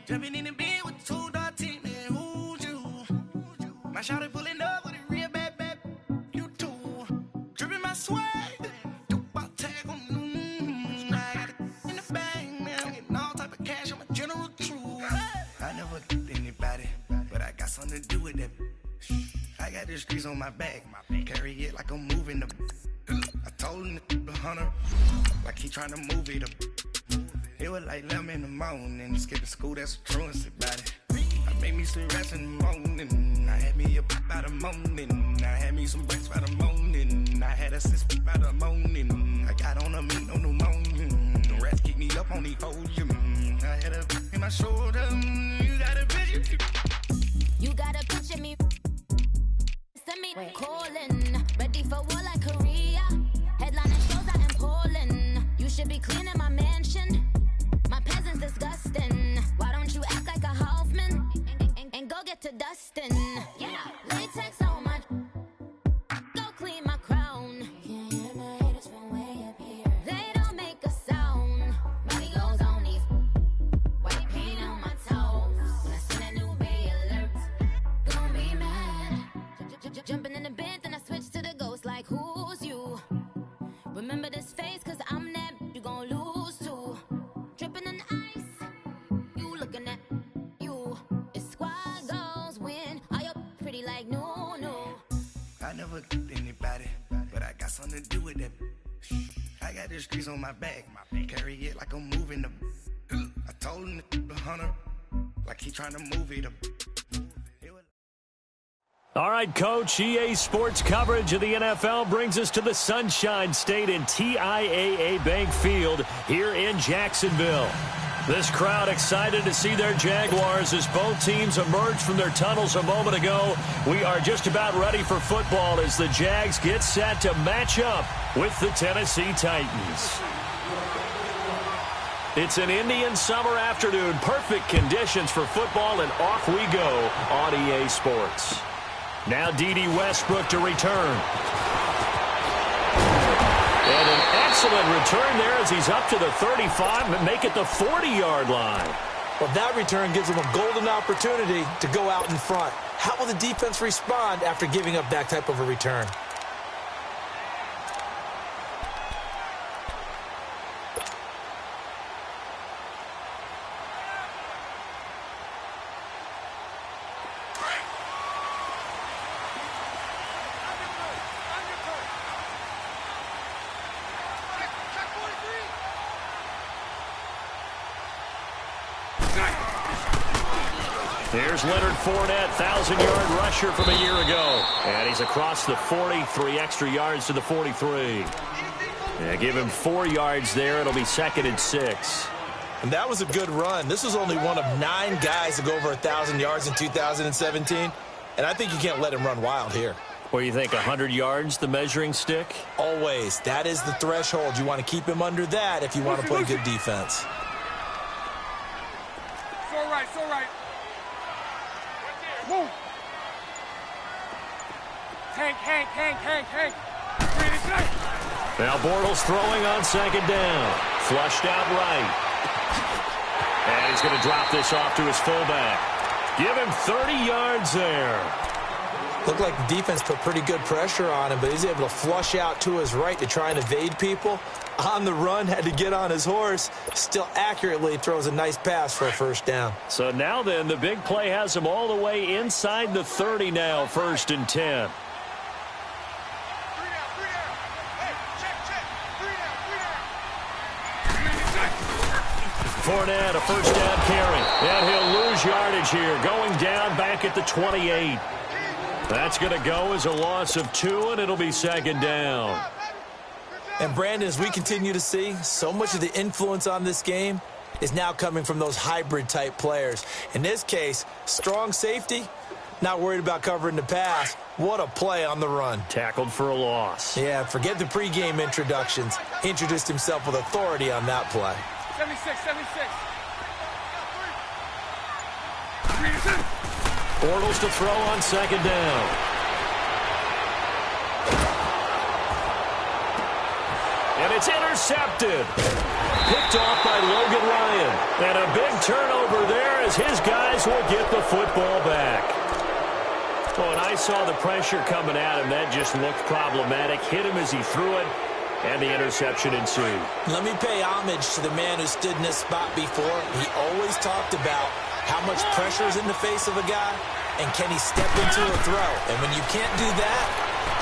Jumping in the bed with the 2-dot team, man, who's you? My shawty pulling up with a real bad, you too. Dripping my swag, about tag on, I got it in the bag, man, I'm getting all type of cash, I'm a general true. I never anybody, but I got something to do with that. I got the streets on my back, carry it like I'm moving the. I told him the hunter, like he trying to move it up. It was like 11 in the morning, skipping school, that's a truancy about it. I made me some rest in the morning, I had me a pop by the morning, I had me some breaks by the morning, I had a six by the morning, I got on a meat, no pneumonia, the rats keep me up on the podium, I had a in my shoulder, you got a picture. You got a picture me, send me calling, ready for war like Korea, headlining shows out in Poland, you should be cleaning my mansion. My peasant's disgusting. Why don't you act like a Hoffman and go get to dustin'? Yeah, latex on my. Go clean my crown. Can't hear my haters from way up here. They don't make a sound. Money goes on these. White paint on my toes. When I send a new bay alert, gonna be mad. Jumping in the bed, then I switch to the ghost. Like who's you? Remember this face, cause I'm that. You gon' lose too. Dripping in ice, you looking at you. It's squad goals win. Are you pretty like no? I never anybody, but I got something to do with that. I got the streets on my back, carry it like I'm moving the. I told him the hunter, like he trying to move it up. All right, Coach, EA Sports coverage of the NFL brings us to the Sunshine State in TIAA Bank Field here in Jacksonville. This crowd excited to see their Jaguars as both teams emerged from their tunnels a moment ago. We are just about ready for football as the Jags get set to match up with the Tennessee Titans. It's an Indian summer afternoon, perfect conditions for football, and off we go on EA Sports. Now D.D. Westbrook to return. And an excellent return there as he's up to the 35 and make it the 40-yard line. Well, that return gives him a golden opportunity to go out in front. How will the defense respond after giving up that type of a return? Here's Leonard Fournette, 1,000-yard rusher from a year ago. And he's across the 43 extra yards to the 43. Yeah, give him 4 yards there. It'll be 2nd and 6. And that was a good run. This was only one of 9 guys to go over 1,000 yards in 2017. And I think you can't let him run wild here. What do you think, 100 yards, the measuring stick? Always. That is the threshold. You want to keep him under that if you want to play good defense. So right. Move. Hank. Now Bortles throwing on 2nd down. Flushed out right. And he's going to drop this off to his fullback. Give him 30 yards there. Looked like the defense put pretty good pressure on him, but he's able to flush out to his right to try and evade people. On the run, had to get on his horse. Still accurately throws a nice pass for a first down. So now then, the big play has him all the way inside the 30 now, 1st and 10. Fournette, a first down carry. And he'll lose yardage here, going down back at the 28. That's going to go as a loss of 2, and it'll be 2nd down. And, Brandon, as we continue to see, so much of the influence on this game is now coming from those hybrid-type players. In this case, strong safety, not worried about covering the pass. What a play on the run. Tackled for a loss. Yeah, forget the pregame introductions. He introduced himself with authority on that play. 76. Bortles to throw on 2nd down. And it's intercepted. picked off by Logan Ryan. And a big turnover there as his guys will get the football back. Oh, and I saw the pressure coming at him. That just looked problematic. Hit him as he threw it, and the interception ensued. Let me pay homage to the man who stood in this spot before. He always talked about how much pressure is in the face of a guy, and can he step into a throw. And when you can't do that,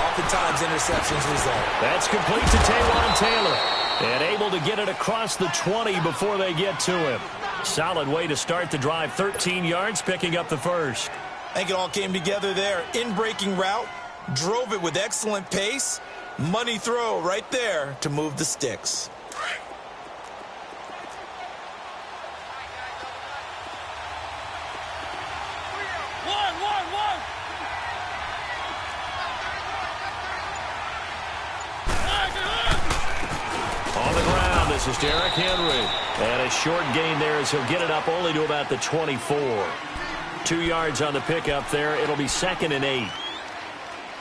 oftentimes interceptions result. That's complete to Taywan Taylor. And able to get it across the 20 before they get to him. Solid way to start the drive. 13 yards, picking up the first. I think it all came together there. In-breaking route, drove it with excellent pace. Money throw right there to move the sticks. On the ground, this is Derrick Henry. And a short gain there as he'll get it up only to about the 24. 2 yards on the pickup there. It'll be 2nd and 8.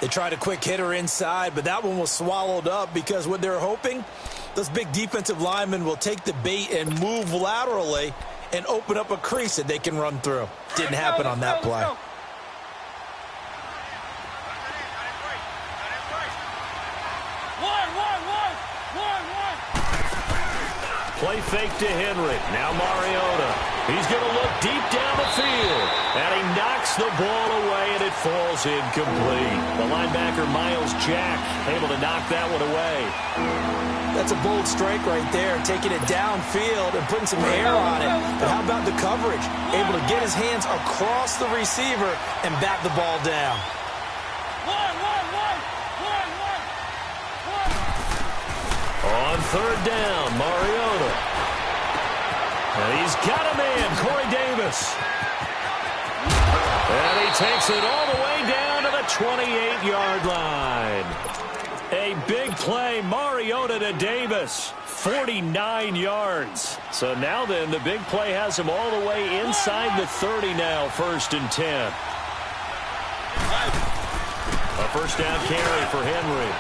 They tried a quick hitter inside, but that one was swallowed up because what they're hoping, those big defensive linemen will take the bait and move laterally and open up a crease that they can run through. Didn't happen on that play. Play fake to Henry. Now Mariota. He's going to look deep down the field. And he knocks the ball away, and it falls incomplete. The linebacker, Miles Jack, able to knock that one away. That's a bold strike right there, taking it downfield and putting some air on it. But how about the coverage? Able to get his hands across the receiver and bat the ball down. On 3rd down, Mariota. And he's got a man, Corey Davis. And he takes it all the way down to the 28-yard line. A big play, Mariota to Davis. 49 yards. So now then, the big play has him all the way inside the 30 now, 1st and 10. A first down carry for Henry.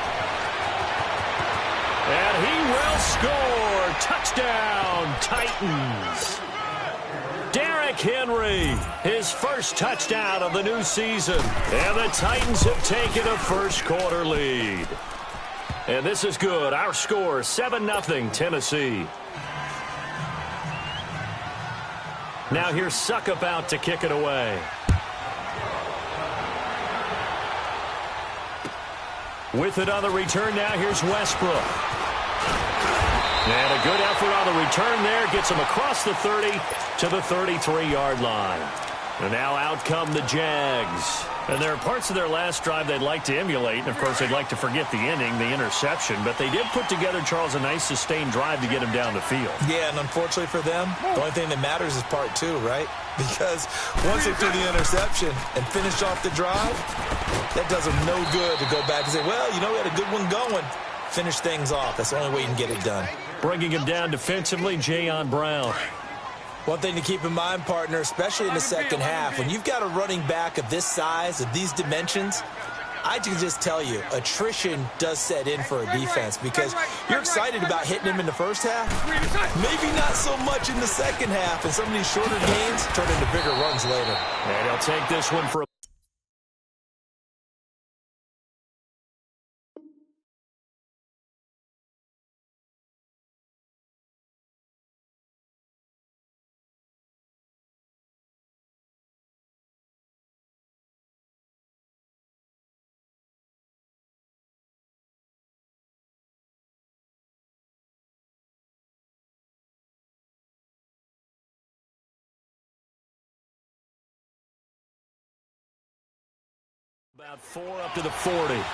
And he will score. Touchdown, Titans. Derrick Henry, his first touchdown of the new season. And the Titans have taken a first-quarter lead. And this is good. Our score, 7-0 Tennessee. Now here's Suckup out to kick it away. With it on the return now, here's Westbrook. And a good effort on the return there. Gets him across the 30 to the 33-yard line. And now out come the Jags. And there are parts of their last drive they'd like to emulate. And, of course, they'd like to forget the ending, the interception. But they did put together, Charles, a nice sustained drive to get him down the field. Yeah, and unfortunately for them, the only thing that matters is part 2, right? Because once they threw the interception and finished off the drive, that does them no good to go back and say, well, you know, we had a good one going. Finish things off. That's the only way you can get it done. Bringing him down defensively, Jayon Brown. One thing to keep in mind, partner, especially in the second half, when you've got a running back of this size, of these dimensions, I can just tell you, attrition does set in for a defense because you're excited about hitting him in the first half, maybe not so much in the second half, and some of these shorter gains turn into bigger runs later. And he'll take this one for a about 4 up to the 40. Let's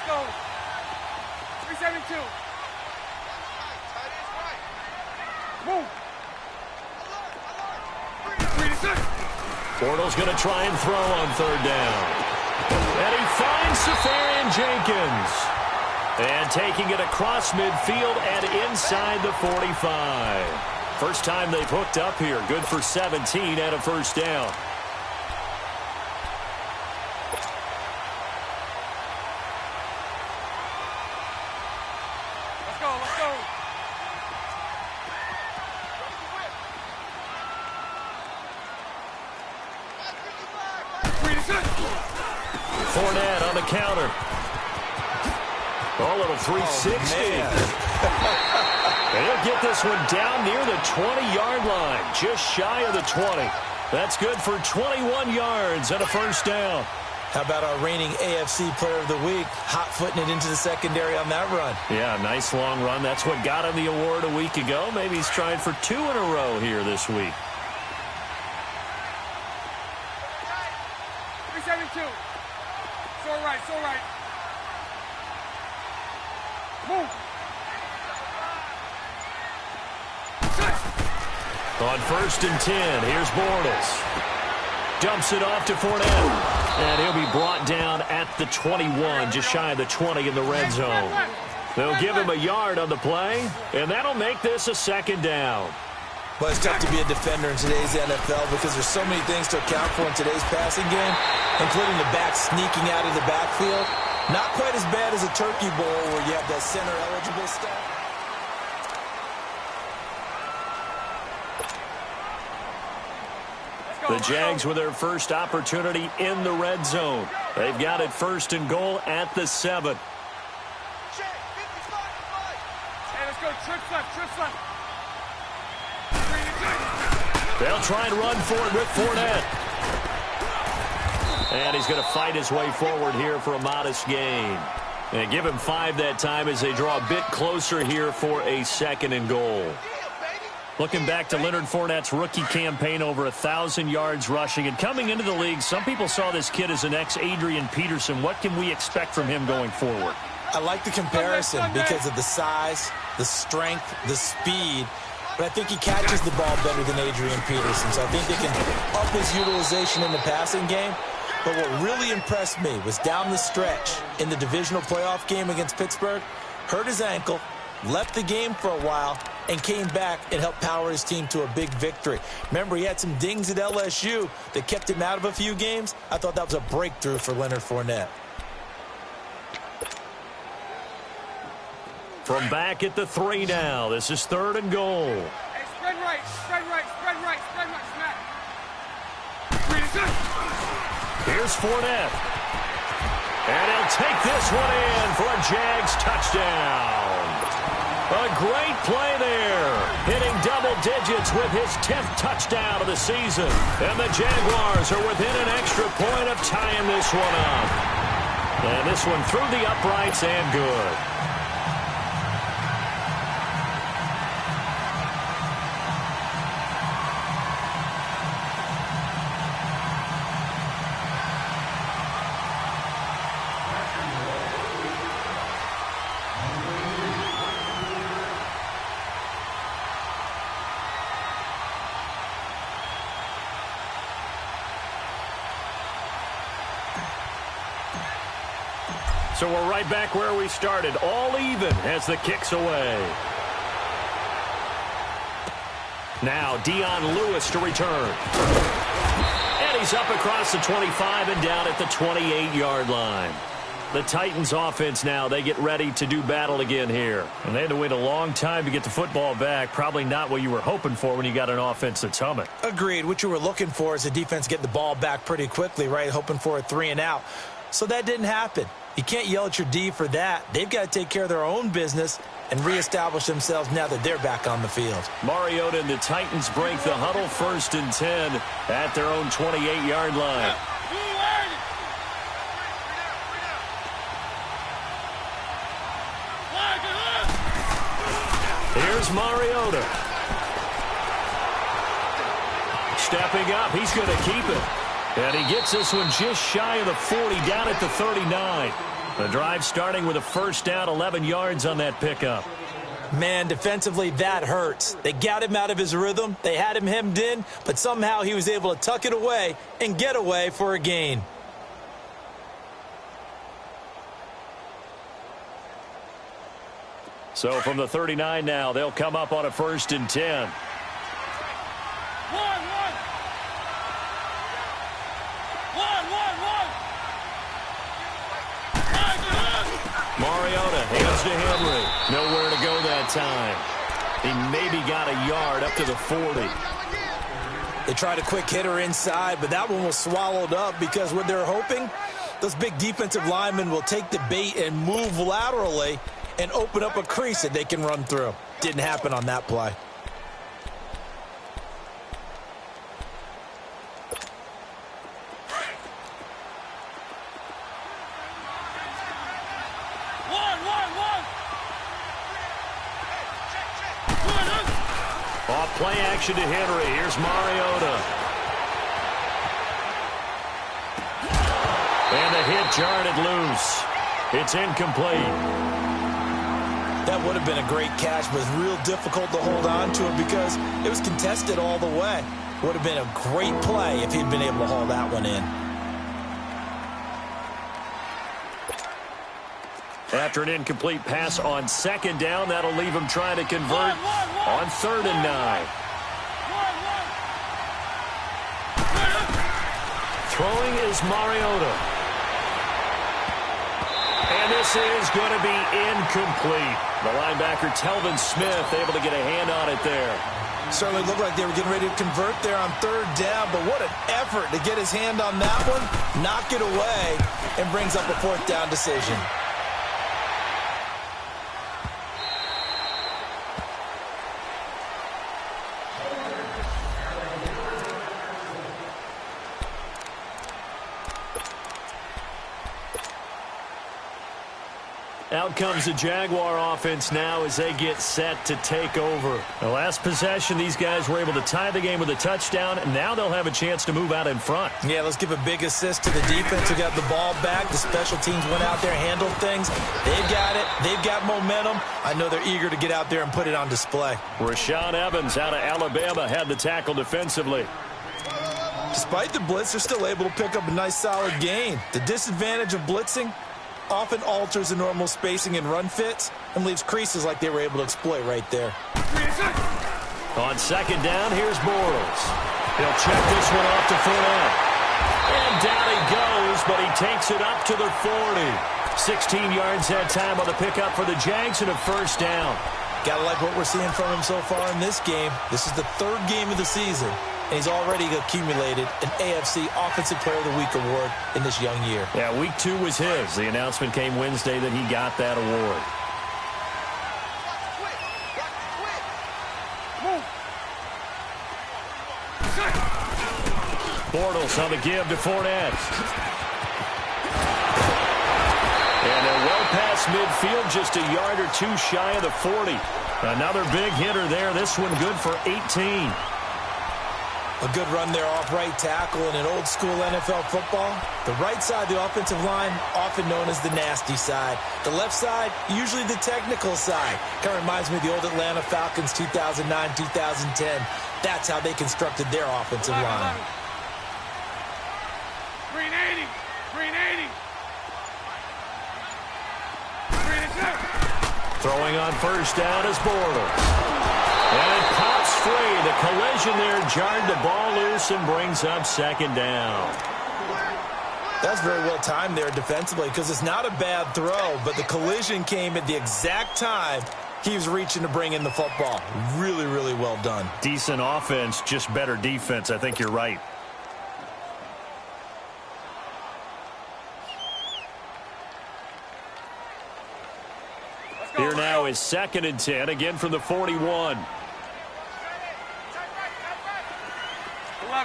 go. 372. Move. 3 to 6. Bortles going to try and throw on 3rd down. And he finds Safarian Jenkins. And taking it across midfield and inside the 45. First time they've hooked up here. Good for 17 and a first down. Let's go, let's go. Fournette on the counter. Oh, a little 360. And he'll get this one down near the 20-yard line, just shy of the 20. That's good for 21 yards and a first down. How about our reigning AFC Player of the Week, hot-footing it into the secondary on that run? Yeah, nice long run. That's what got him the award a week ago. Maybe he's trying for 2 in a row here this week. 372. It's all right, it's all right. Move. On 1st and 10, here's Bortles. Dumps it off to Fournette. And he'll be brought down at the 21, just shy of the 20 in the red zone. They'll give him a yard on the play, and that'll make this a second down. Well, it's tough to be a defender in today's NFL because there's so many things to account for in today's passing game, including the back sneaking out of the backfield. Not quite as bad as a turkey bowl where you have that center-eligible stuff. The Jags with their first opportunity in the red zone. They've got it 1st and goal at the 7. Hey, let's go. Trips left, trips left. They'll try and run for it with Fournette. And he's going to fight his way forward here for a modest gain. And give him 5 that time as they draw a bit closer here for a 2nd and goal. Looking back to Leonard Fournette's rookie campaign, over 1,000 yards rushing. And coming into the league, some people saw this kid as an ex-Adrian Peterson. What can we expect from him going forward? I like the comparison because of the size, the strength, the speed. But I think he catches the ball better than Adrian Peterson. So I think they can up his utilization in the passing game. But what really impressed me was down the stretch in the divisional playoff game against Pittsburgh, hurt his ankle, left the game for a while, and came back and helped power his team to a big victory. Remember, he had some dings at LSU that kept him out of a few games. I thought that was a breakthrough for Leonard Fournette. From back at the 3 now. This is 3rd and goal. Hey, spread right, spread right, spread right, spread right, smack. Here's Fournette. And he'll take this one in for a Jags touchdown. A great play there. Hitting double digits with his 10th touchdown of the season. And the Jaguars are within an extra point of tying this one up. And this one through the uprights and good. So we're right back where we started, all even as the kick's away. Now Dion Lewis to return. And he's up across the 25 and down at the 28-yard line. The Titans offense now, they get ready to do battle again here. And they had to wait a long time to get the football back. Probably not what you were hoping for when you got an offense that's humming. Agreed. What you were looking for is the defense get the ball back pretty quickly, right? Hoping for a 3 and out. So that didn't happen. You can't yell at your D for that. They've got to take care of their own business and reestablish themselves now that they're back on the field. Mariota and the Titans break the huddle 1st and 10 at their own 28-yard line. Here's Mariota. Stepping up, he's going to keep it. And he gets this one just shy of the 40, down at the 39. The drive starting with a first down, 11 yards on that pickup. Man, defensively, that hurts. They got him out of his rhythm. They had him hemmed in, but somehow he was able to tuck it away and get away for a gain. So from the 39 now, they'll come up on a 1st and 10. Mariota hands to Henry. Nowhere to go that time. He maybe got a yard up to the 40. They tried a quick hitter inside, but that one was swallowed up because what they're hoping, those big defensive linemen will take the bait and move laterally and open up a crease that they can run through. Didn't happen on that play. Off play action to Henry. Here's Mariota. And the hit jarred it loose. It's incomplete. That would have been a great catch, but it's real difficult to hold on to it because it was contested all the way. Would have been a great play if he'd been able to haul that one in. After an incomplete pass on second down, that'll leave him trying to convert on 3rd and 9. Throwing is Mariota. And this is going to be incomplete. The linebacker, Telvin Smith, able to get a hand on it there. Certainly looked like they were getting ready to convert there on 3rd down, but what an effort to get his hand on that one, knock it away, and brings up a 4th down decision. Out comes the Jaguar offense now as they get set to take over. The last possession, these guys were able to tie the game with a touchdown, and now they'll have a chance to move out in front. Yeah, let's give a big assist to the defense who got the ball back. The special teams went out there, handled things. They've got it. They've got momentum. I know they're eager to get out there and put it on display. Rashaan Evans out of Alabama had the tackle defensively. Despite the blitz, they're still able to pick up a nice, solid gain. The disadvantage of blitzing often alters the normal spacing and run fits and leaves creases like they were able to exploit right there. On 2nd down, here's Bortles. He'll check this one off to Fournette. And down he goes, but he takes it up to the 40. 16 yards that time on the pickup for the Jags and a 1st down. Gotta like what we're seeing from him so far in this game. This is the 3rd game of the season, and he's already accumulated an AFC Offensive Player of the Week award in this young year. Yeah, week 2 was his. The announcement came Wednesday that he got that award. Bortles on the give to Fournette. And they're well past midfield, just a yard or 2 shy of the 40. Another big hitter there. This one good for 18. A good run there off right tackle in an old-school NFL football. The right side, the offensive line, often known as the nasty side. The left side, usually the technical side. Kind of reminds me of the old Atlanta Falcons 2009-2010. That's how they constructed their offensive line. Green 80. Green 80. Throwing on 1st down is Bortles. And it pops free. The collision there jarred the ball loose and brings up 2nd down. That's very well timed there defensively because it's not a bad throw, but the collision came at the exact time he was reaching to bring in the football. Really, really well done. Decent offense, just better defense. I think you're right. Here now is 2nd and 10, again from the 41.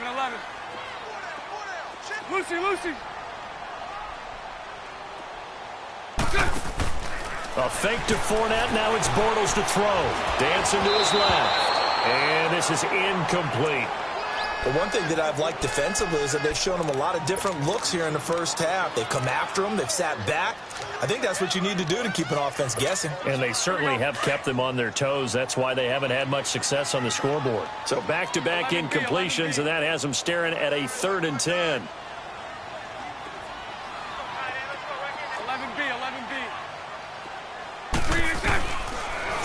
11. Lucy. A fake to Fournette. Now it's Bortles to throw. Dancing to his left. And this is incomplete. But one thing that I've liked defensively is that they've shown him a lot of different looks here in the 1st half. They've come after him. They've sat back. I think that's what you need to do to keep an offense guessing. And they certainly have kept them on their toes. That's why they haven't had much success on the scoreboard. So back-to-back incompletions, and that has them staring at a 3rd and 10. 11B.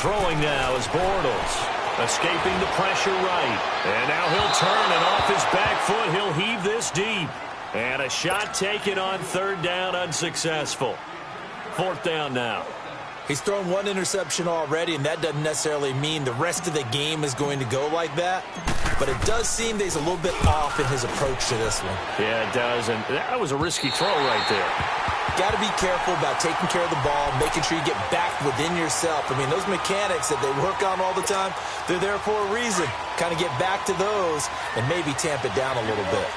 Throwing now is Bortles. Escaping the pressure right. And now he'll turn, and off his back foot, he'll heave this deep. And a shot taken on 3rd down, unsuccessful. 4th down now. He's thrown one interception already, and that doesn't necessarily mean the rest of the game is going to go like that. But it does seem that he's a little bit off in his approach to this one. Yeah, it does, and that was a risky throw right there. Got to be careful about taking care of the ball, making sure you get back within yourself. I mean, those mechanics that they work on all the time, they're there for a reason. Kind of get back to those and maybe tamp it down a little bit.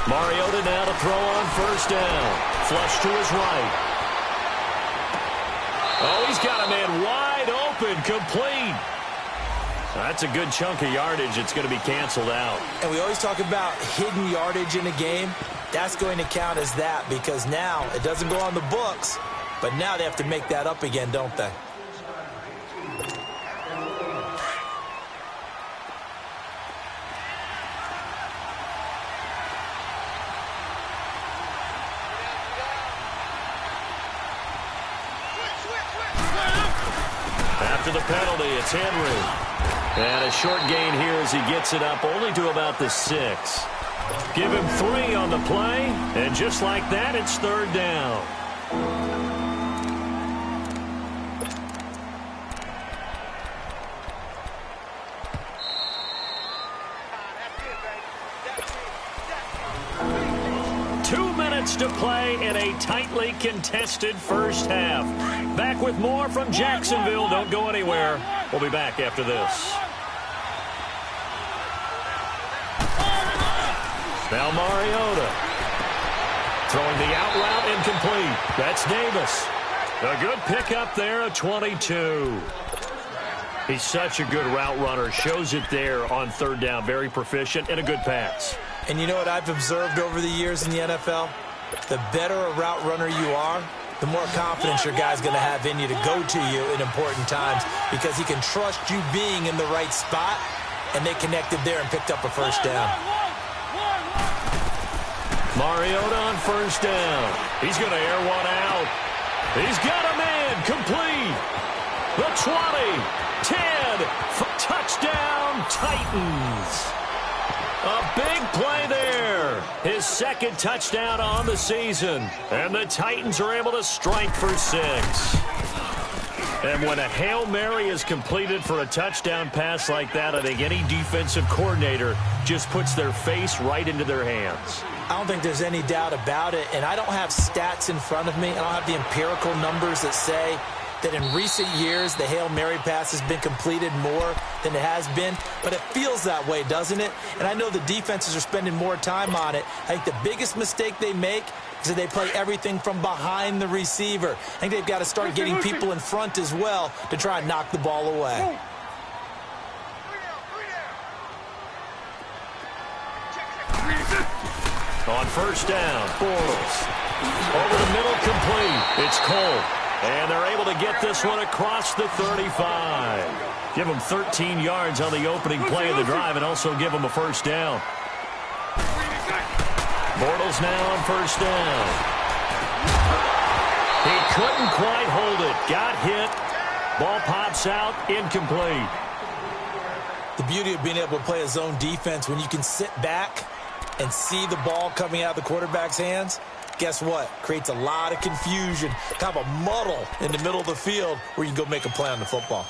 Mariota now to throw on first down. Flush to his right. Oh, he's got a man wide open, complete. That's a good chunk of yardage. It's going to be canceled out. And we always talk about hidden yardage in a game. That's going to count as that because now it doesn't go on the books, but now they have to make that up again, don't they? After the penalty, it's Henry. And a short gain here as he gets it up only to about the 6. Give him 3 on the play, and just like that, it's third down. To play in a tightly contested first half. Back with more from Jacksonville. Don't go anywhere. We'll be back after this. Now Mariota. Throwing the out route incomplete. That's Davis. A good pickup there at 22. He's such a good route runner. Shows it there on third down. Very proficient and a good pass. And you know what I've observed over the years in the NFL? The better a route runner you are, the more confidence your guy's going to have in you to go to you in important times because he can trust you being in the right spot, and they connected there and picked up a first down. Mariota on first down. He's going to air one out. He's got a man complete. The 20, 10, touchdown Titans. A big play there. His second touchdown on the season. And the Titans are able to strike for 6. And when a Hail Mary is completed for a touchdown pass like that, I think any defensive coordinator just puts their face right into their hands. I don't think there's any doubt about it. And I don't have stats in front of me. I don't have the empirical numbers that say that in recent years the Hail Mary pass has been completed more than it has been, but it feels that way, doesn't it? And I know the defenses are spending more time on it. I think the biggest mistake they make is that they play everything from behind the receiver. I think they've got to start getting people in front as well to try and knock the ball away. On first down, Bortles. Over the middle, complete. It's Cole. And they're able to get this one across the 35. Give them 13 yards on the opening play of the drive and also give them a first down. Bortles now on first down. He couldn't quite hold it. Got hit. Ball pops out. Incomplete. The beauty of being able to play a zone defense when you can sit back and see the ball coming out of the quarterback's hands, guess what? Creates a lot of confusion, kind of a muddle in the middle of the field where you can go make a play on the football.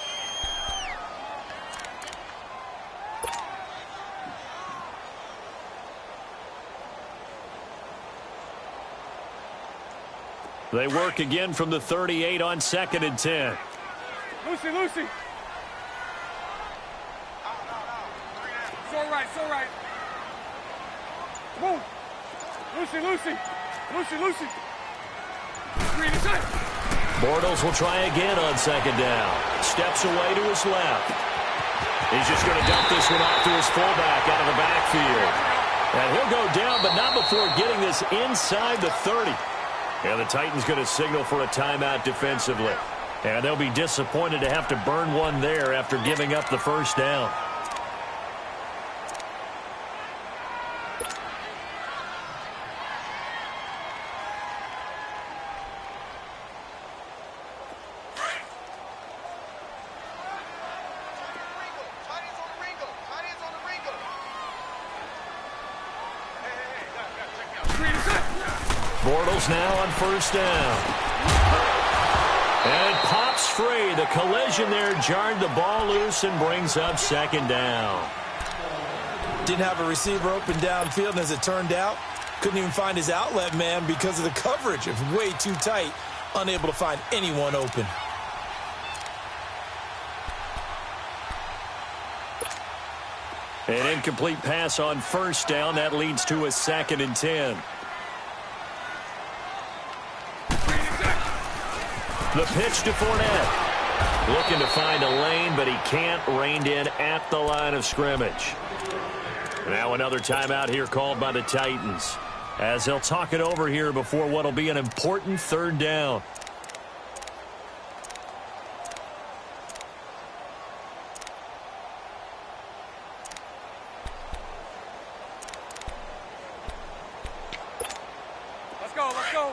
They work again from the 38 on 2nd and 10. Lucy. It's all right. Come on. Lucy. Bortles will try again on 2nd down. Steps away to his left. He's just going to dump this one off to his fullback out of the backfield. And he'll go down, but not before getting this inside the 30. And the Titans going to signal for a timeout defensively. And they'll be disappointed to have to burn one there after giving up the first down. Bortles now on first down. And it pops free. The collision there jarred the ball loose and brings up second down. Didn't have a receiver open downfield, and as it turned out, couldn't even find his outlet man because of the coverage. It was way too tight, unable to find anyone open. An incomplete pass on first down. That leads to a 2nd and 10. The pitch to Fournette. Looking to find a lane, but he can't. Reined in at the line of scrimmage. Now another timeout here called by the Titans, as they'll talk it over here before what will be an important 3rd down. Let's go, let's go.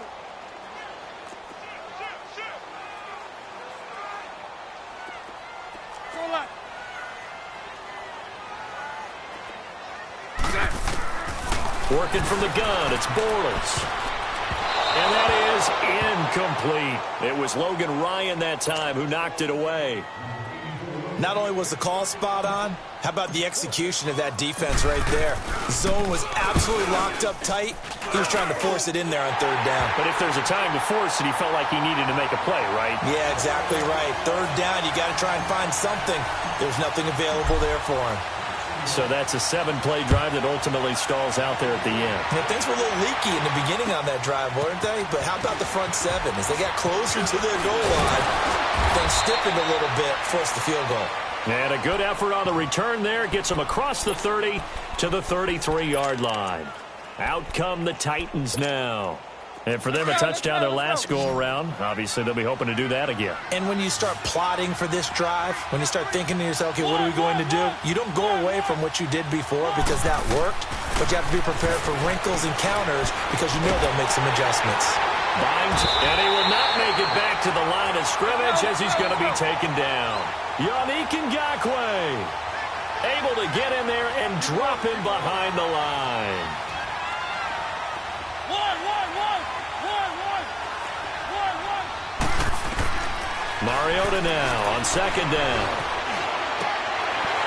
Go left. Working from the gun, it's Bortles. And that is incomplete. It was Logan Ryan that time who knocked it away. Not only was the call spot on, how about the execution of that defense right there? Zone was absolutely locked up tight. He was trying to force it in there on 3rd down. But if there's a time to force it, he felt like he needed to make a play, right? Yeah, exactly right. 3rd down, you got to try and find something. There's nothing available there for him. So that's a 7-play drive that ultimately stalls out there at the end. Yeah, things were a little leaky in the beginning on that drive, weren't they? But how about the front 7? As they got closer to the goal line, things stiffened a little bit, forced the field goal. And a good effort on the return there. Gets them across the 30 to the 33-yard line. Out come the Titans now. And for them, a touchdown their last go-around. Obviously, they'll be hoping to do that again. And when you start plotting for this drive, when you start thinking to yourself, okay, what are we going to do? You don't go away from what you did before because that worked, but you have to be prepared for wrinkles and counters because you know they'll make some adjustments. Binds, and he will not make it back to the line of scrimmage as he's going to be taken down. Yannick Ngakoue able to get in there and drop him behind the line. Mariota now on 2nd down.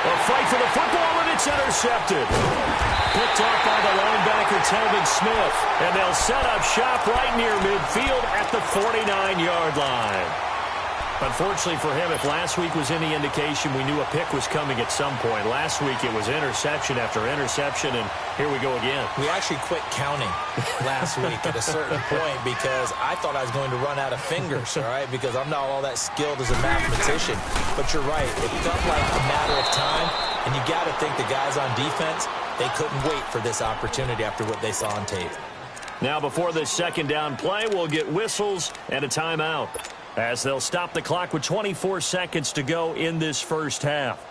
A fight for the football, and it's intercepted. Picked off by the linebacker, Telvin Smith. And they'll set up shop right near midfield at the 49-yard line. Unfortunately for him, if last week was any indication, we knew a pick was coming at some point. Last week it was interception after interception, and here we go again. We actually quit counting last week at a certain point because I thought I was going to run out of fingers, all right, because I'm not all that skilled as a mathematician. But you're right. It felt like a matter of time, and you got to think the guys on defense, they couldn't wait for this opportunity after what they saw on tape. Now before this 2nd down play, we'll get whistles and a timeout, as they'll stop the clock with 24 seconds to go in this first half.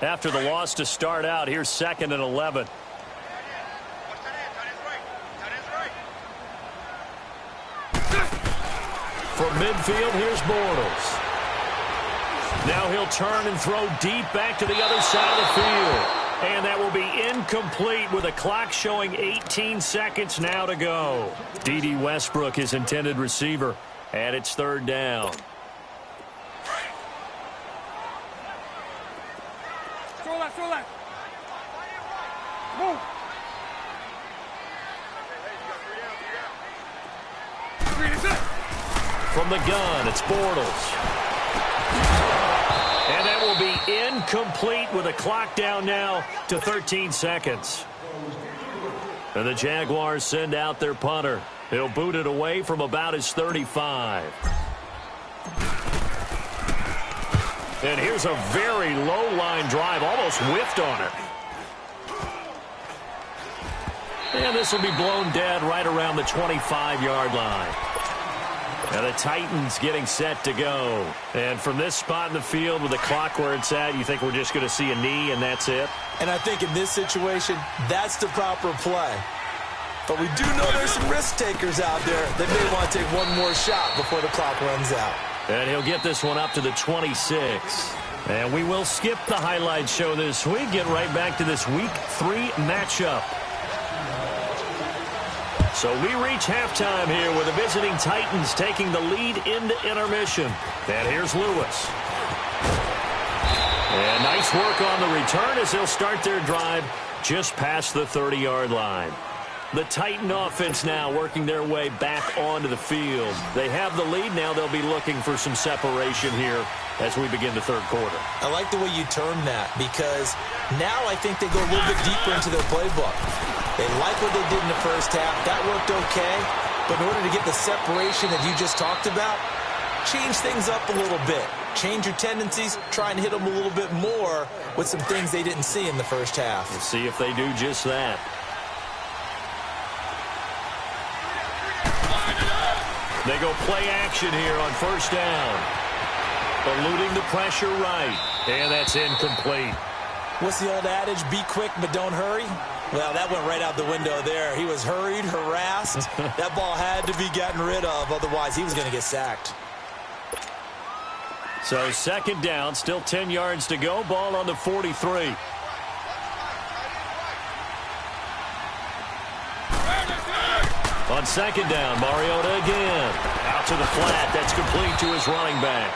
After the loss to start out, here's 2nd and 11. From midfield, here's Bortles. Now he'll turn and throw deep back to the other side of the field. And that will be incomplete with a clock showing 18 seconds now to go. D.D. Westbrook, his intended receiver, and it's 3rd down. Throw left, throw left. Move. From the gun, it's Bortles. And that will be incomplete with a clock down now to 13 seconds. And the Jaguars send out their punter. He'll boot it away from about his 35. And here's a very low-line drive, almost whiffed on it. And this will be blown dead right around the 25-yard line. And the Titans getting set to go. And from this spot in the field with the clock where it's at, you think we're just going to see a knee and that's it? And I think in this situation, that's the proper play. But we do know there's some risk takers out there that may want to take one more shot before the clock runs out. And he'll get this one up to the 26. And we will skip the highlight show this week. Get right back to this Week 3 matchup. So we reach halftime here with the visiting Titans taking the lead into intermission. And here's Lewis. And nice work on the return as they'll start their drive just past the 30-yard line. The Titan offense now working their way back onto the field. They have the lead. Now they'll be looking for some separation here as we begin the third quarter. I like the way you term that because now I think they go a little bit deeper into their playbook. They like what they did in the first half. That worked okay. But in order to get the separation that you just talked about, change things up a little bit. Change your tendencies. Try and hit them a little bit more with some things they didn't see in the first half. Let's see if they do just that. They go play action here on first down. Eluding the pressure right. And that's incomplete. What's the old adage? Be quick, but don't hurry. Well, that went right out the window there. He was hurried, harassed. That ball had to be gotten rid of. Otherwise, he was going to get sacked. So second down, still 10 yards to go. Ball on the 43. On second down, Mariota again. Out to the flat. That's complete to his running back.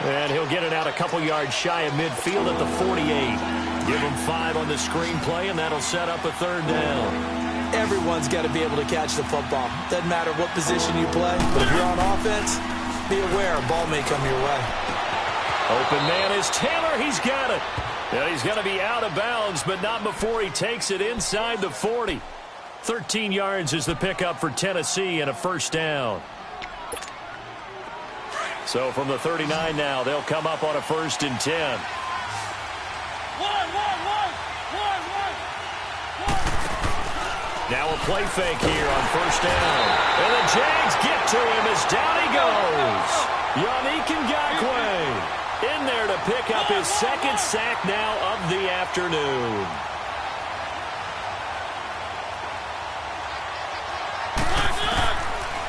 And he'll get it out a couple yards shy of midfield at the 48. Give him 5 on the screenplay, and that'll set up a third down. Everyone's got to be able to catch the football. Doesn't matter what position you play, but if you're on offense, be aware a ball may come your way. Open man is Taylor. He's got it. Yeah, he's going to be out of bounds, but not before he takes it inside the 40. 13 yards is the pickup for Tennessee and a first down. So from the 39 now, they'll come up on a 1st and 10. Now a play fake here on first down. And the Jags get to him as down he goes. Yannick Ngakoue in there to pick up his second sack now of the afternoon.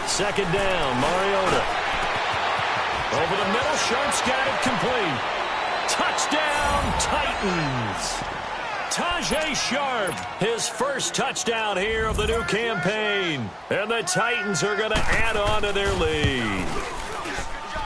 Second down, Mariota. Over the middle, Sharp's got it complete. Touchdown, Titans. Tajay Sharp, his first touchdown here of the new campaign. And the Titans are going to add on to their lead.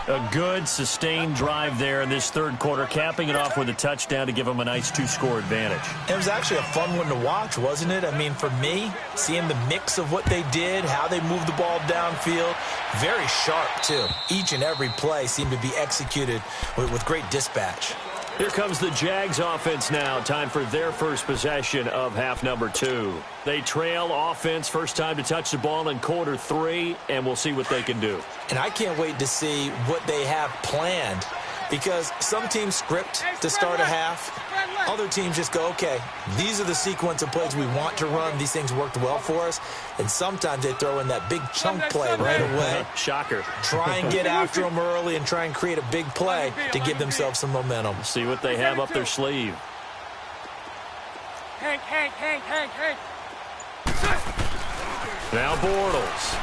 A good, sustained drive there in this third quarter, capping it off with a touchdown to give them a nice 2-score advantage. It was actually a fun one to watch, wasn't it? I mean, for me, seeing the mix of what they did, how they moved the ball downfield, very sharp, too. Each and every play seemed to be executed with great dispatch. Here comes the Jags offense now. Time for their first possession of half number 2. They trail offense, first time to touch the ball in quarter 3, and we'll see what they can do. And I can't wait to see what they have planned because some teams script to start a half. Other teams just go, okay, these are the sequence of plays we want to run. These things worked well for us. And sometimes they throw in that big chunk play right away. Shocker. Try and get after them early and try and create a big play to give themselves some momentum. See what they have up their sleeve. Hank. Now Bortles.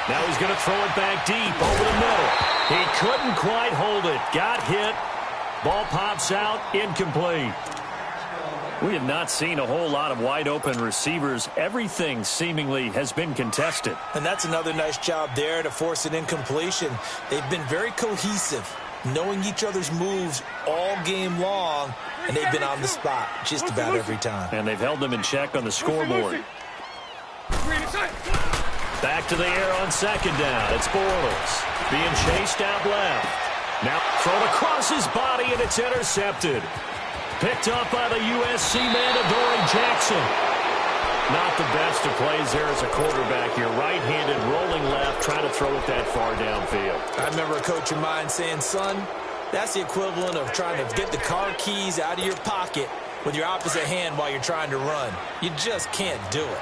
Now he's going to throw it back deep over the middle. He couldn't quite hold it. Got hit. Ball pops out. Incomplete. We have not seen a whole lot of wide-open receivers. Everything seemingly has been contested. And that's another nice job there to force an incompletion. They've been very cohesive, knowing each other's moves all game long, and they've been on the spot just about every time. And they've held them in check on the scoreboard. Back to the air on second down. It's Bortles being chased out left. Now thrown across his body, and it's intercepted. Picked up by the USC man, Adoree Jackson. Not the best of plays there as a quarterback here. Right-handed, rolling left, trying to throw it that far downfield. I remember a coach of mine saying, son, that's the equivalent of trying to get the car keys out of your pocket with your opposite hand while you're trying to run. You just can't do it.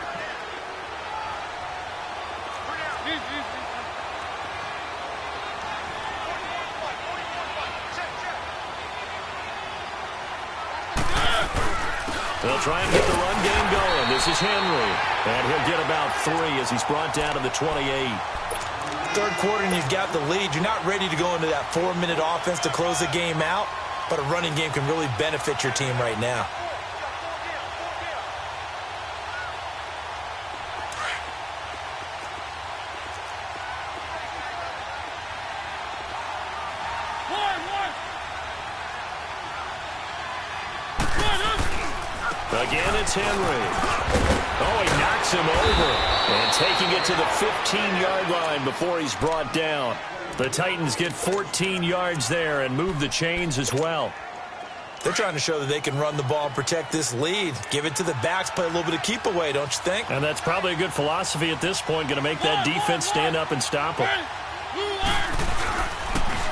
They'll try and get the run game going. This is Henry. And he'll get about 3 as he's brought down to the 28. third quarter and you've got the lead, you're not ready to go into that 4-minute offense to close the game out, but a running game can really benefit your team right now. Again, it's Henry. Oh, he knocks him over. And taking it to the 15-yard line before he's brought down. The Titans get 14 yards there and move the chains as well. They're trying to show that they can run the ball and protect this lead. Give it to the backs, play a little bit of keep away, don't you think? And that's probably a good philosophy at this point, going to make that defense stand up and stop them.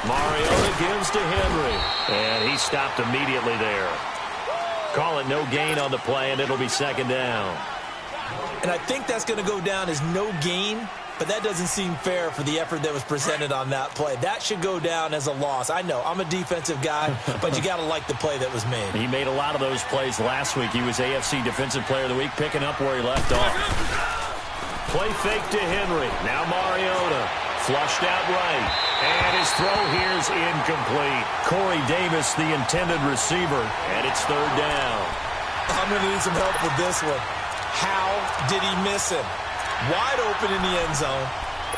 Mariota gives to Henry, and he stopped immediately there. Call it no gain on the play, and it'll be second down. And I think that's going to go down as no gain, but that doesn't seem fair for the effort that was presented on that play. That should go down as a loss. I know, I'm a defensive guy, but you got to like the play that was made. He made a lot of those plays last week. He was AFC Defensive Player of the Week, picking up where he left off. Play fake to Henry. Now Mariota. Flushed out right. And his throw here's incomplete. Corey Davis, the intended receiver, and it's third down. I'm going to need some help with this one. How did he miss him? Wide open in the end zone.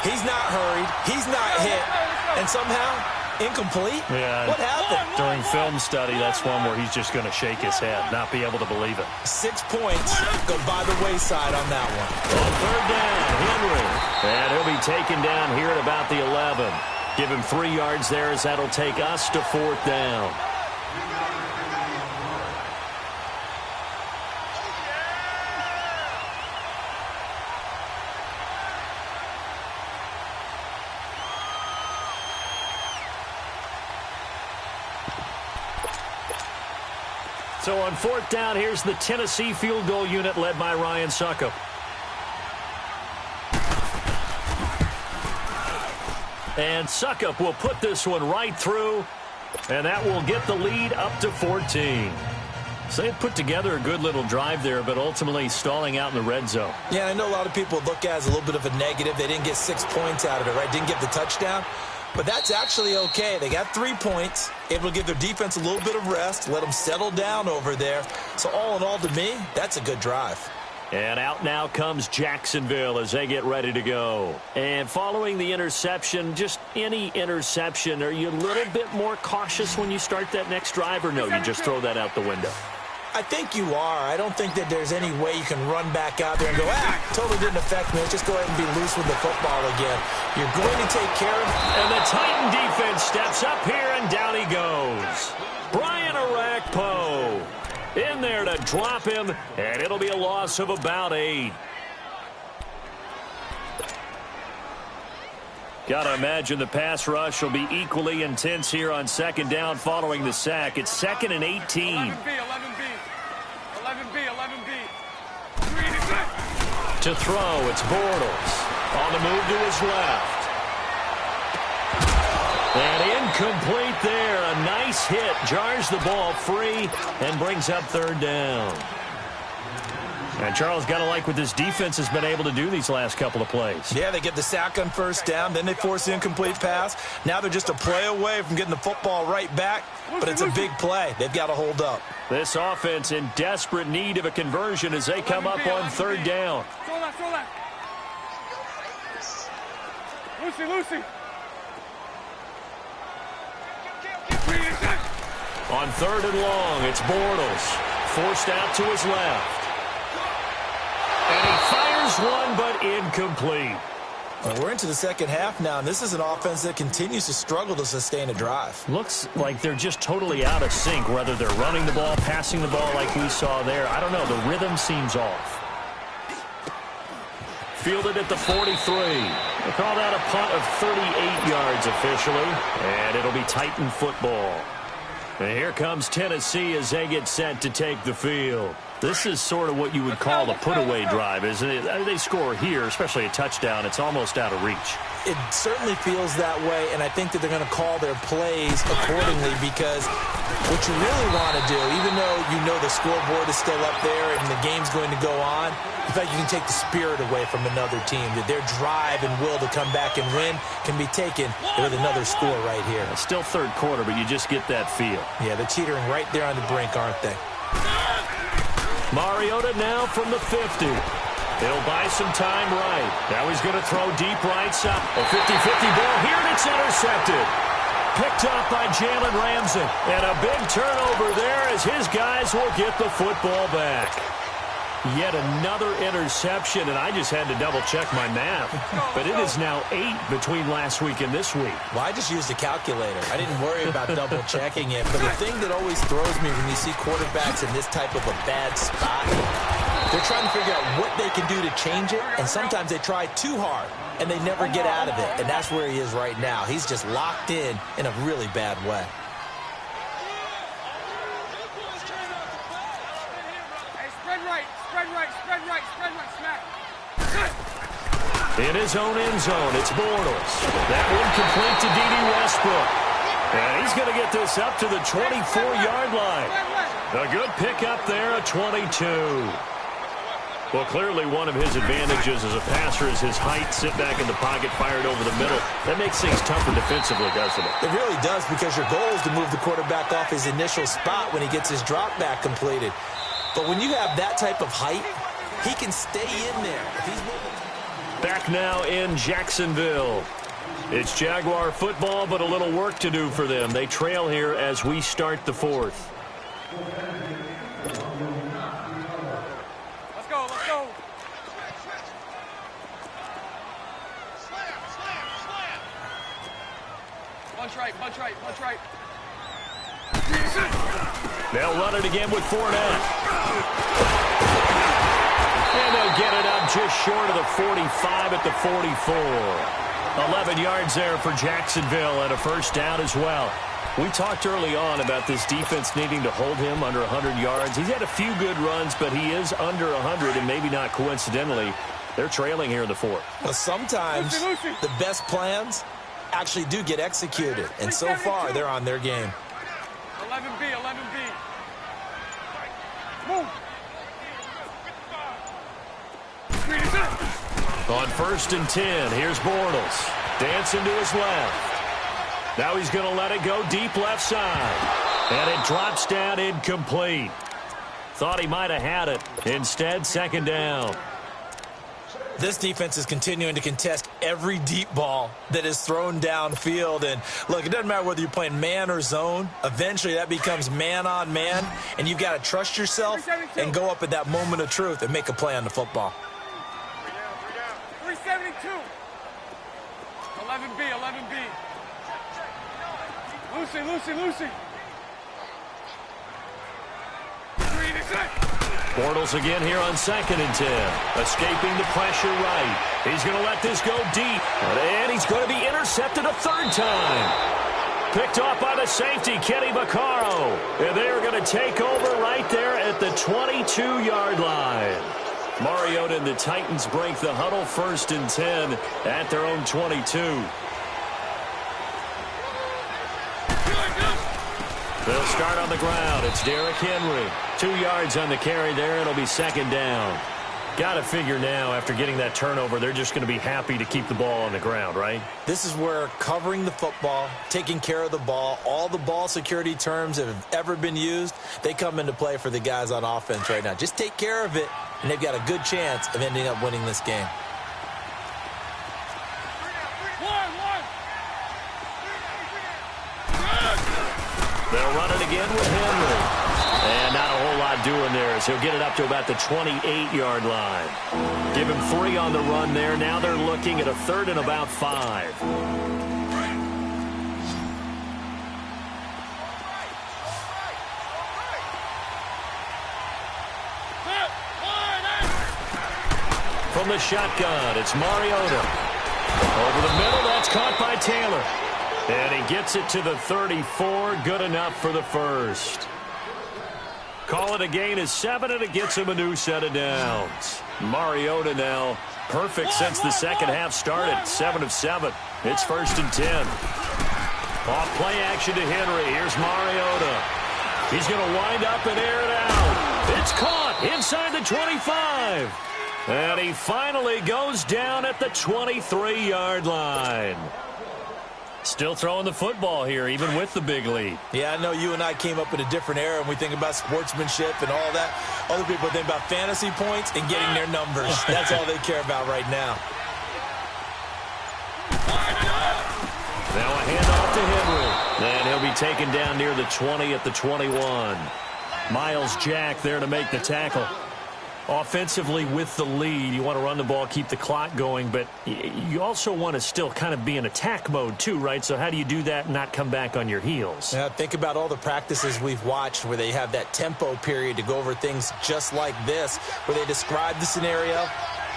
He's not hurried. He's not hit. And somehow, incomplete? Yeah. What happened? During film study, that's one where he's just going to shake his head, not be able to believe it. 6 points go by the wayside on that one. On third down, Henry. And he'll be taken down here at about the 11. Give him 3 yards there as that'll take us to fourth down. So on fourth down, here's the Tennessee field goal unit led by Ryan Suckup. And Suckup will put this one right through, and that will get the lead up to 14. So they put together a good little drive there, but ultimately stalling out in the red zone. Yeah, I know a lot of people look at it as a little bit of a negative. They didn't get 6 points out of it, right? Didn't get the touchdown. But that's actually okay. They got 3 points, able to give their defense a little bit of rest, let them settle down over there. So all in all, to me, that's a good drive. And out now comes Jacksonville as they get ready to go. And following the interception, just any interception, are you a little bit more cautious when you start that next drive, or no, you just throw that out the window? I think you are. I don't think that there's any way you can run back out there and go, totally didn't affect me. Let's just go ahead and be loose with the football again. You're going to take care of it. And the Titan defense steps up here, and down he goes. Brian Orakpo in there to drop him, and it'll be a loss of about 8. Got to imagine the pass rush will be equally intense here on second down following the sack. It's 2nd and 18. 11B. To throw, it's Bortles. On the move to his left. And incomplete there. A nice hit. Jars the ball free and brings up third down. And Charles, got to like what this defense has been able to do these last couple of plays. Yeah, they get the sack on first down, then they force the incomplete pass. Now they're just a play away from getting the football right back, but it's a big play. They've got to hold up. This offense in desperate need of a conversion as they come up on third down. Lucy. On third and long, it's Bortles. Forced out to his left. And he fires one, but incomplete. Well, we're into the second half now, and this is an offense that continues to struggle to sustain a drive. Looks like they're just totally out of sync, whether they're running the ball, passing the ball like we saw there. I don't know. The rhythm seems off. Fielded at the 43. They call that a punt of 38 yards officially, and it'll be Titan football. And here comes Tennessee as they get set to take the field. This is sort of what you would call a put-away drive, isn't it? They score here, especially a touchdown. It's almost out of reach. It certainly feels that way, and I think that they're going to call their plays accordingly, because what you really want to do, even though you know the scoreboard is still up there and the game's going to go on, in fact, you can take the spirit away from another team, that their drive and will to come back and win can be taken with another score right here. It's still third quarter, but you just get that feel. Yeah, they're teetering right there on the brink, aren't they? Mariota now from the 50. He'll buy some time right. Now he's going to throw deep right side. A 50-50 ball here, and it's intercepted. Picked up by Jalen Ramsey. And a big turnover there as his guys will get the football back. Yet another interception, and I just had to double-check my math. But it is now 8 between last week and this week. Well, I just used a calculator. I didn't worry about double-checking it. But the thing that always throws me when you see quarterbacks in this type of a bad spot, they're trying to figure out what they can do to change it, and sometimes they try too hard, and they never get out of it. And that's where he is right now. He's just locked in a really bad way. Hey, spread right, smack. In his own end zone, it's Bortles. That one complete to D.D. Westbrook. And he's going to get this up to the 24-yard line. A good pickup there, a 22. Well, clearly one of his advantages as a passer is his height. Sit back in the pocket, fired over the middle. That makes things tougher defensively, doesn't it? It really does, because your goal is to move the quarterback off his initial spot when he gets his drop back completed. But when you have that type of height, he can stay in there. If he's back now in Jacksonville. It's Jaguar football, but a little work to do for them. They trail here as we start the fourth. Let's go. Punch right. They'll run it again with Fournette. And they'll get it up just short of the 45 at the 44. 11 yards there for Jacksonville and a first down as well. We talked early on about this defense needing to hold him under 100 yards. He's had a few good runs, but he is under 100, and maybe not coincidentally, they're trailing here in the fourth. Well, sometimes the best plans actually do get executed, and so far they're on their game. 11B. Move. On 1st and 10, here's Bortles. Dancing to his left. Now he's going to let it go deep left side. And it drops down incomplete. Thought he might have had it. Instead, second down. This defense is continuing to contest every deep ball that is thrown downfield. And, look, it doesn't matter whether you're playing man or zone. Eventually, that becomes man on man. And you've got to trust yourself and go up at that moment of truth and make a play on the football. 372. 11B. Lucy. Bortles again here on 2nd and 10. Escaping the pressure right. He's going to let this go deep. And he's going to be intercepted a third time. Picked off by the safety, Kenny Vaccaro. And they are going to take over right there at the 22-yard line. Mariota and the Titans break the huddle, 1st and 10 at their own 22. They'll start on the ground. It's Derrick Henry. 2 yards on the carry there. It'll be second down. Got to figure now, after getting that turnover, they're just going to be happy to keep the ball on the ground, right? This is where covering the football, taking care of the ball, all the ball security terms that have ever been used, they come into play for the guys on offense right now. Just take care of it, and they've got a good chance of ending up winning this game. They'll run it again with Henry. And not a whole lot doing there as he'll get it up to about the 28-yard line. Give him 3 on the run there. Now they're looking at a 3rd and about 5. From the shotgun, it's Mariota. Over the middle, that's caught by Taylor. And he gets it to the 34. Good enough for the first. Call it a gain of 7, and it gets him a new set of downs. Mariota now perfect since the second half started. 7 of 7. It's 1st and 10. Off play action to Henry. Here's Mariota. He's going to wind up and air it out. It's caught inside the 25. And he finally goes down at the 23-yard line. Still throwing the football here, even with the big lead. Yeah, I know you and I came up in a different era, and we think about sportsmanship and all that. Other people think about fantasy points and getting their numbers. That's all they care about right now. Now a handoff to Henry. And he'll be taken down near the 20 at the 21. Miles Jack there to make the tackle. Offensively with the lead, you want to run the ball, keep the clock going, but you also want to still kind of be in attack mode too, right? So how do you do that and not come back on your heels? Yeah, think about all the practices we've watched where they have that tempo period to go over things just like this, where they describe the scenario,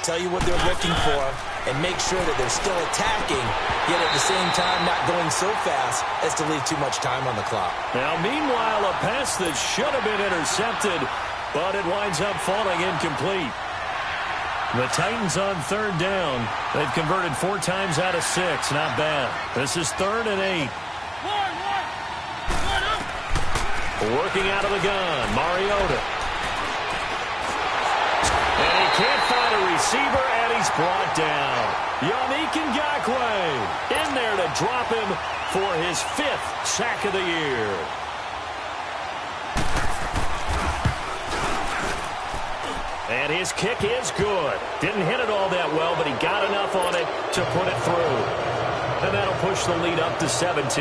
tell you what they're looking for, and make sure that they're still attacking, yet at the same time not going so fast as to leave too much time on the clock. Now, meanwhile, a pass that should have been intercepted, but it winds up falling incomplete. The Titans on 3rd down. They've converted 4 times out of 6. Not bad. This is 3rd and 8. Working out of the gun, Mariota. And he can't find a receiver, and he's brought down. Yannick Ngakoue in there to drop him for his 5th sack of the year. And his kick is good. Didn't hit it all that well, but he got enough on it to put it through. And that'll push the lead up to 17.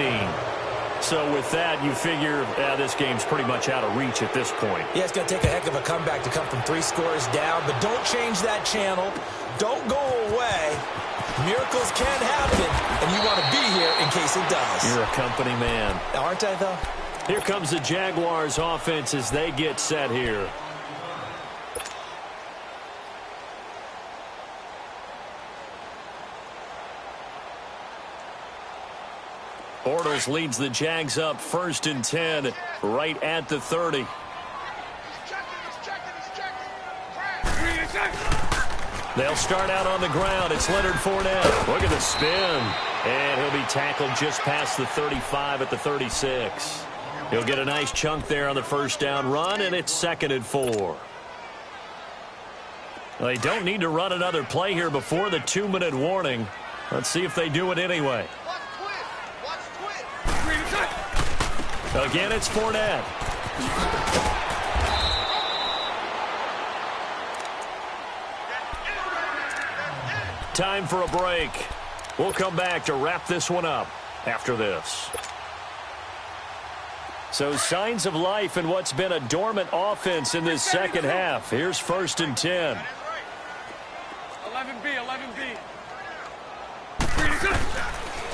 So with that, you figure this game's pretty much out of reach at this point. Yeah, it's going to take a heck of a comeback to come from 3 scores down, but don't change that channel. Don't go away. Miracles can happen, and you want to be here in case it does. You're a company man. Aren't I, though? Here comes the Jaguars offense as they get set here. Bortles leads the Jags up 1st and 10 right at the 30. They'll start out on the ground. It's Leonard Fournette. Look at the spin. And he'll be tackled just past the 35 at the 36. He'll get a nice chunk there on the 1st down run, and it's 2nd and 4. They don't need to run another play here before the 2-minute warning. Let's see if they do it anyway. Again, it's Fournette. Time for a break. We'll come back to wrap this one up after this. So signs of life in what's been a dormant offense in this second half. Here's 1st and 10. 11B.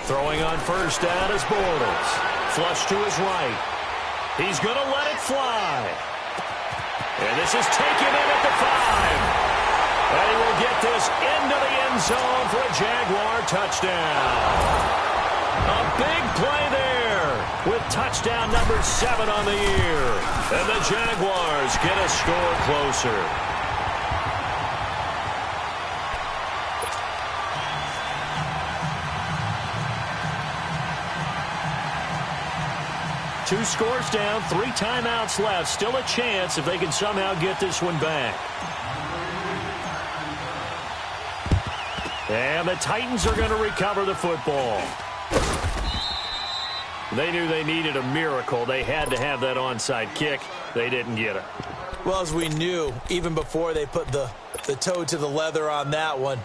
Throwing on 1st down is Bortles. Flush to his right. He's going to let it fly. And this is taken in at the 5. And he will get this into the end zone for a Jaguar touchdown. A big play there with touchdown number 7 on the year. And the Jaguars get a score closer. Two scores down, 3 timeouts left. Still a chance if they can somehow get this one back. And the Titans are going to recover the football. They knew they needed a miracle. They had to have that onside kick. They didn't get it. Well, as we knew, even before they put the toe to the leather on that one,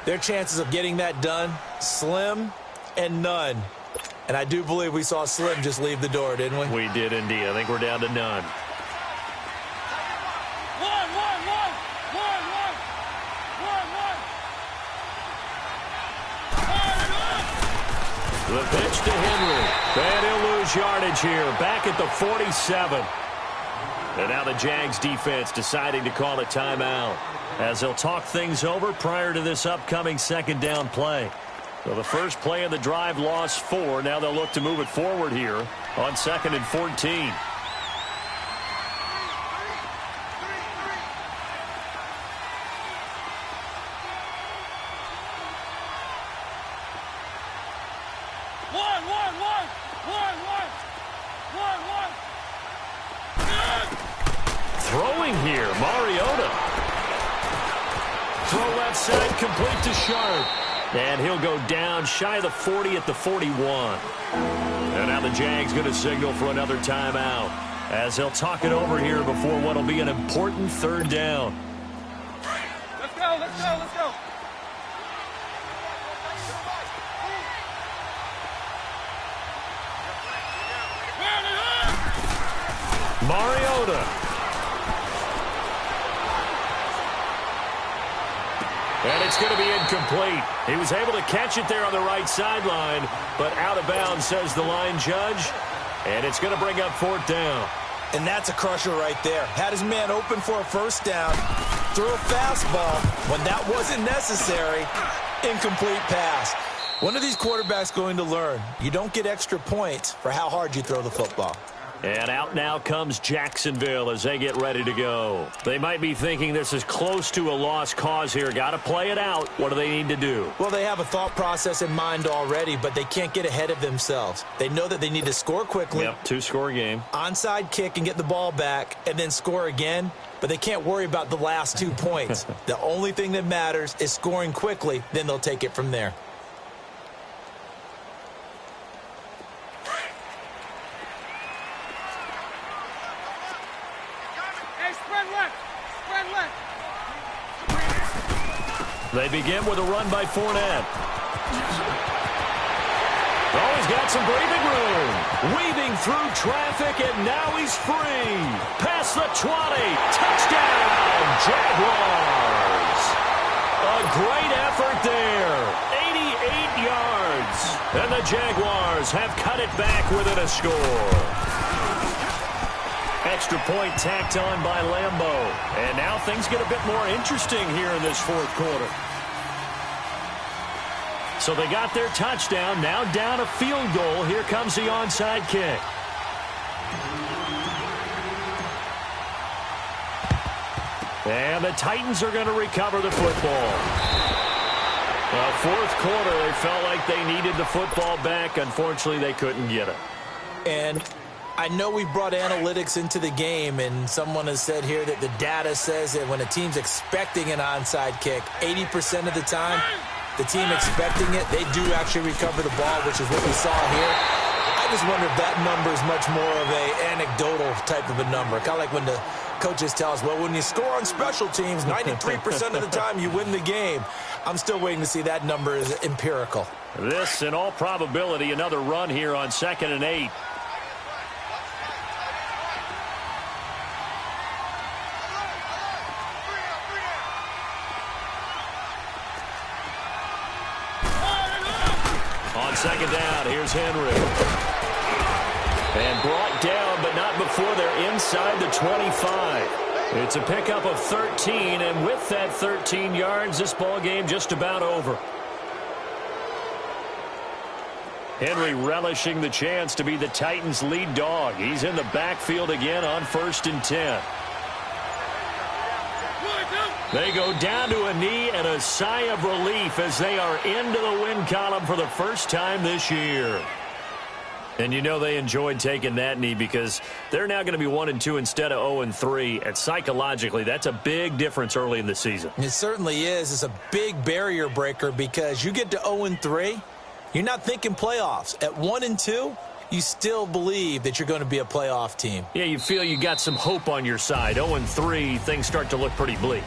their chances of getting that done, slim and none. And I do believe we saw Slim just leave the door, didn't we? We did indeed. I think we're down to none. The pitch to Henry. And he'll lose yardage here. Back at the 47. And now the Jags defense deciding to call a timeout as they'll talk things over prior to this upcoming 2nd down play. So the first play of the drive lost 4. Now they'll look to move it forward here on 2nd and 14. throwing here. Mariota. Throw left side, complete to Sharp. And he'll go down shy of the 40 at the 41. And now the Jags going to signal for another timeout, as they'll talk it over here before what will be an important third down. Let's go, let's go, let's go. Mariota. And it's going to be incomplete. He was able to catch it there on the right sideline, but out of bounds, says the line judge. And it's going to bring up fourth down. And that's a crusher right there. Had his man open for a first down, threw a fastball. When that wasn't necessary, incomplete pass. One of these quarterbacks going to learn, you don't get extra points for how hard you throw the football. And out now comes Jacksonville as they get ready to go. They might be thinking this is close to a lost cause here. Got to play it out. What do they need to do? Well, they have a thought process in mind already, but they can't get ahead of themselves. They know that they need to score quickly. Yep, two-score game. Onside kick and get the ball back and then score again, but they can't worry about the last 2 points. The only thing that matters is scoring quickly, then they'll take it from there. They begin with a run by Fournette. Oh, he's got some breathing room. Weaving through traffic, and now he's free. Past the 20. Touchdown, Jaguars. A great effort there. 88 yards. And the Jaguars have cut it back within a score. Extra point tacked on by Lambeau. And now things get a bit more interesting here in this fourth quarter. So they got their touchdown, now down a field goal. Here comes the onside kick. And the Titans are going to recover the football. Well, fourth quarter, they felt like they needed the football back. Unfortunately, they couldn't get it. And I know we brought analytics into the game, and someone has said here that the data says that when a team's expecting an onside kick, 80% of the time, the team expecting it, they do actually recover the ball, which is what we saw here. I just wonder if that number is much more of an anecdotal type of a number. Kind of like when the coaches tell us, well, when you score on special teams, 93% of the time you win the game. I'm still waiting to see that number is empirical. This, in all probability, another run here on 2nd and 8. On second down, here's Henry. And brought down, but not before they're inside the 25. It's a pickup of 13, and with that 13 yards, this ball game just about over. Henry relishing the chance to be the Titans' lead dog. He's in the backfield again on 1st and 10. They go down to a knee and a sigh of relief as they are into the win column for the first time this year. And you know they enjoyed taking that knee because they're now going to be 1-2 instead of 0-3. And psychologically, that's a big difference early in the season. It certainly is. It's a big barrier breaker because you get to 0-3, you're not thinking playoffs. At 1-2, you still believe that you're going to be a playoff team. Yeah, you feel you got some hope on your side. 0-3, things start to look pretty bleak.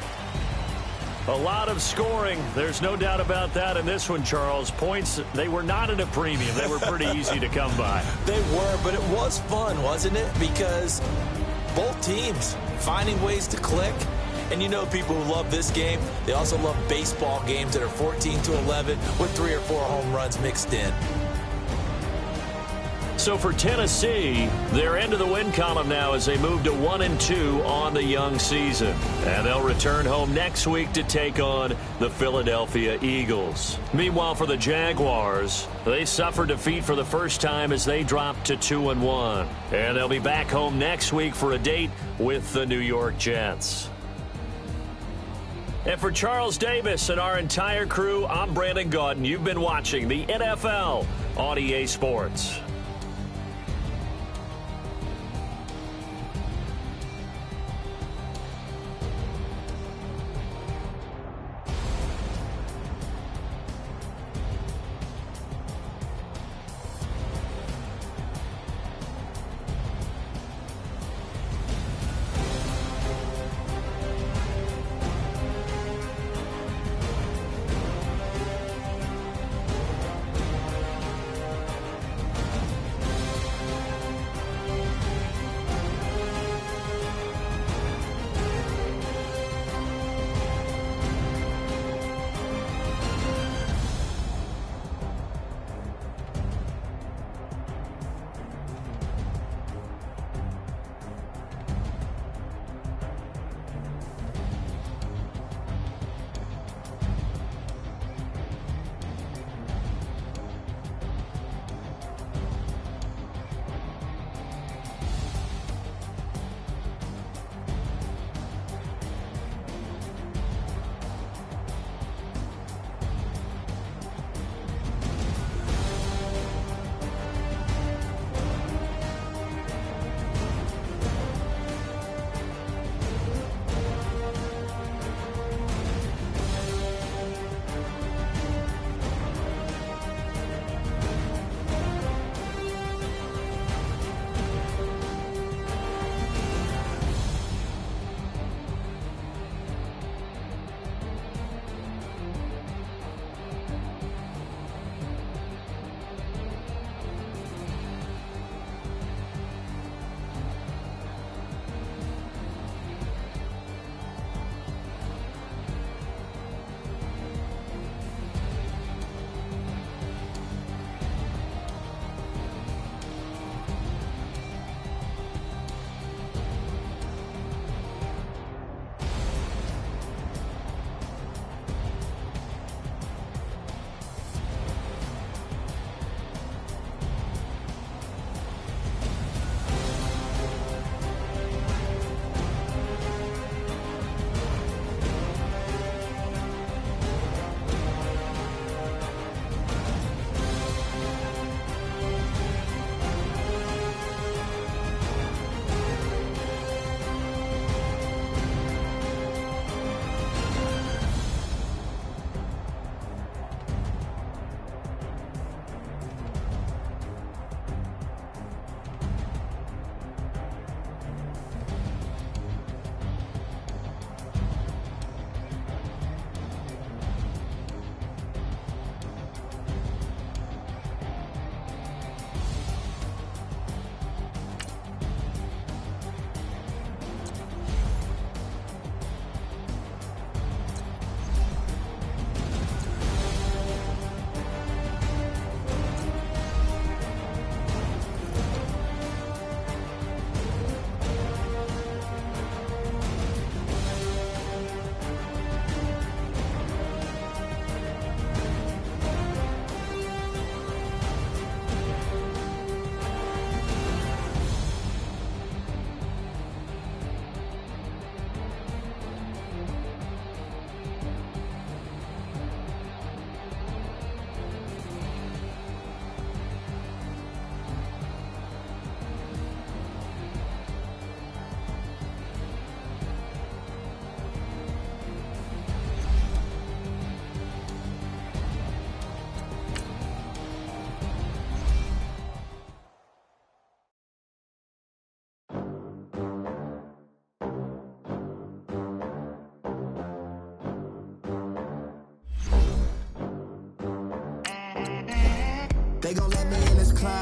A lot of scoring. There's no doubt about that in this one, Charles. Points, they were not at a premium. They were pretty easy to come by. They were, but it was fun, wasn't it? Because both teams finding ways to click. And you know people who love this game, they also love baseball games that are 14-11 with 3 or 4 home runs mixed in. So for Tennessee, they're into the win column now as they move to 1-2 on the young season. And they'll return home next week to take on the Philadelphia Eagles. Meanwhile, for the Jaguars, they suffered defeat for the first time as they dropped to 2-1. And they'll be back home next week for a date with the New York Jets. And for Charles Davis and our entire crew, I'm Brandon Gaudin. You've been watching the NFL on EA Sports.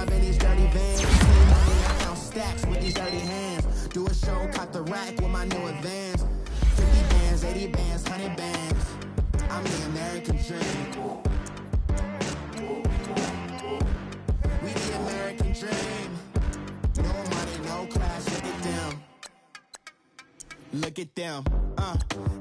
club in these dirty vans. Clean money, I count stacks with these dirty hands. Do a show, cut the rack with my new advance. 50 bands, 80 bands, 100 bands. I'm the American dream. We the American dream. No money, no class, look at them. Look at them,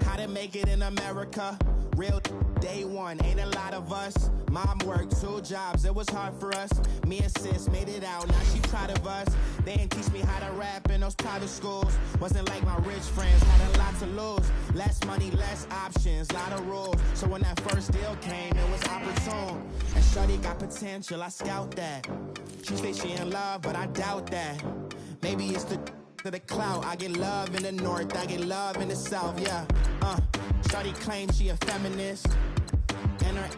how to make it in America. Real day one, ain't a lot of us. Mom worked 2 jobs, it was hard for us. Me and sis made it out, now she proud of us. They didn't teach me how to rap in those private schools. Wasn't like my rich friends, had a lot to lose. Less money, less options, lot of rules. So when that first deal came, it was opportune. And shorty got potential, I scout that. She say she in love, but I doubt that. Maybe it's to the clout. I get love in the north, I get love in the south, yeah. Shorty claims she a feminist, and her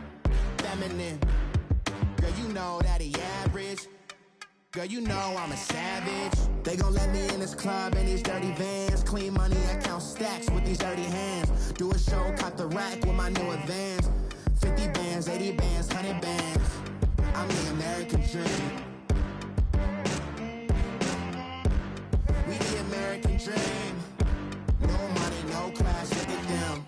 feminine. Girl, you know that he average. Girl, you know I'm a savage. They gon' let me in this club in these dirty vans. Clean money, I count stacks with these dirty hands. Do a show, cut the rack with my new advance. 50 bands, 80 bands, 100 bands. I'm the American dream. We the American dream. No money, no class, look at them.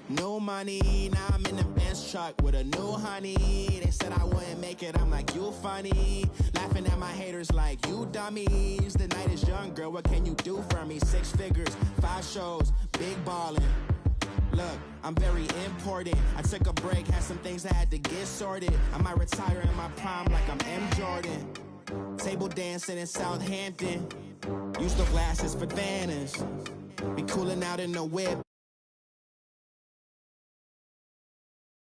No money, now I'm in the Benz truck with a new honey. They said I wouldn't make it, I'm like, you funny. Laughing at my haters like, you dummies. The night is young, girl, what can you do for me? 6 figures, 5 shows, big ballin'. Look, I'm very important. I took a break, had some things I had to get sorted. I might retire in my prime like I'm M. Jordan. Table dancing in Southampton. Use the glasses for Vannas. Be cooling out in the whip.